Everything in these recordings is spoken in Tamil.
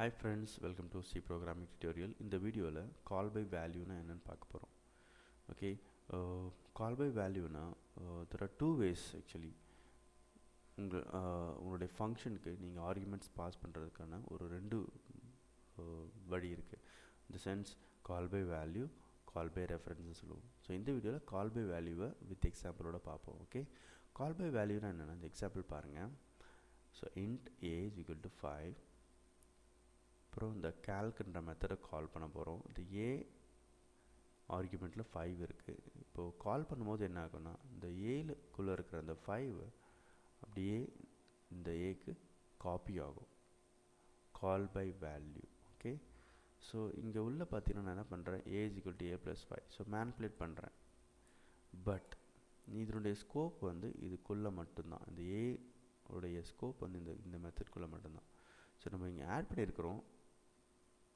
Hi friends, welcome to C programming tutorial. இந்த வீடியோவில் கால் பை வேல்யூனா என்னன்னு பார்க்க போகிறோம். ஓகே, கால் பை வேல்யூனா there are two ways actually. உங்களுடைய ஃபங்க்ஷனுக்கு நீங்கள் ஆர்குமெண்ட்ஸ் பாஸ் பண்ணுறதுக்கான ஒரு ரெண்டு வழி இருக்குது. இந்த sense call by value, call by ரெஃபரன்ஸ்னு சொல்லுவோம். ஸோ இந்த வீடியோவில் கால் பை வேல்யூவை வித் எக்ஸாம்பிளோட பார்ப்போம். ஓகே, கால் பை வேல்யூனா என்னென்னா இந்த எக்ஸாம்பிள் பாருங்கள். So int a is equal to 5. அப்புறம் இந்த calcன்ற மெத்தடை கால் பண்ண போகிறோம். இந்த ஏ ஆர்குமெண்ட்டில் 5 இருக்குது. இப்போது கால் பண்ணும்போது என்ன ஆகும்னா இந்த ஏக்குள்ளே இருக்கிற அந்த 5 அப்படியே இந்த ஏக்கு காப்பி ஆகும், கால் பை வேல்யூ. ஓகே, ஸோ இங்கே உள்ள பார்த்தீங்கன்னா நான் என்ன பண்ணுறேன், a is equal to a plus 5. So manipulate பண்ணுறேன். பட் இதனுடைய ஸ்கோப் வந்து இதுக்குள்ளே மட்டும்தான், இந்த ஏ உடைய ஸ்கோப் வந்து இந்த மெத்தட்குள்ளே மட்டும்தான். ஸோ நம்ம இங்கே ஆட் பண்ணியிருக்கிறோம்,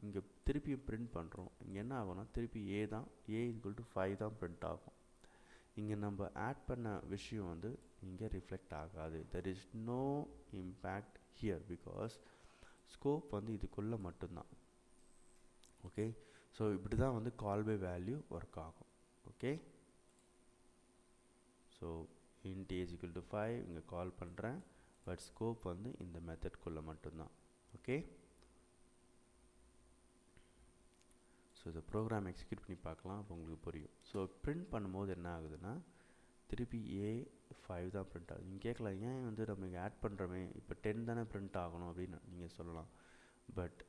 இங்கே திருப்பி பிரிண்ட் பண்ணுறோம். இங்கே என்ன ஆகும்னா திருப்பி ஏ தான், a equal to 5 தான் பிரிண்ட் ஆகும். இங்கே நம்ம ஆட் பண்ண விஷயம் வந்து இங்கே ரிஃப்ளெக்ட் ஆகாது. There is no impact here because scope வந்து இதுக்குள்ளே மட்டும்தான். ஓகே, ஸோ இப்படி தான் வந்து கால் பை வேல்யூ ஒர்க் ஆகும். Okay, so int a is equal to 5 இங்கே கால் பண்ணுறேன், பட் ஸ்கோப் வந்து இந்த மெத்தட்குள்ளே மட்டும்தான். ஓகே, ஸோ இந்த ப்ரோக்ராம் எக்ஸிக்யூட் பண்ணி பார்க்கலாம், அப்போ உங்களுக்கு புரியும். ஸோ பிரிண்ட் பண்ணும்போது என்ன ஆகுதுன்னா திருப்பி ஏ 5 தான் பிரிண்ட் ஆகுது. நீங்கள் கேட்கலாம், ஏன் வந்து நம்ம இங்கே ஆட் பண்ணுறோமே, இப்போ 10 தானே பிரிண்ட் ஆகணும் அப்படின்னு நீங்கள் சொல்லலாம். பட்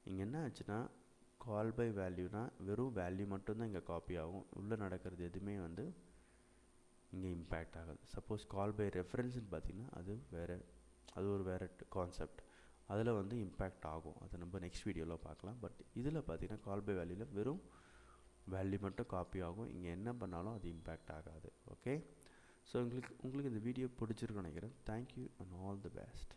இங்கே என்ன ஆச்சுன்னா கால் பை வேல்யூனா வெறும் வேல்யூ மட்டும்தான் இங்கே காப்பி ஆகும், உள்ளே நடக்கிறது எதுவுமே வந்து இங்கே இம்பேக்ட் ஆகாது. சப்போஸ் கால் பை ரெஃபரன்ஸ்னு பார்த்தீங்கன்னா அது ஒரு வேறு கான்செப்ட், அதில் வந்து இம்பேக்ட் ஆகும். அதை நம்ம நெக்ஸ்ட் வீடியோவில் பார்க்கலாம். பட் இதில் பார்த்தீங்கன்னா கால் பை வேல்யூவில் வெறும் வேல்யூ மட்டும் காப்பி ஆகும், இங்கே என்ன பண்ணாலும் அது இம்பேக்ட் ஆகாது. ஓகே, ஸோ உங்களுக்கு இந்த வீடியோ பிடிச்சிருக்குன்னு நினைக்கிறேன். Thank you and all the best.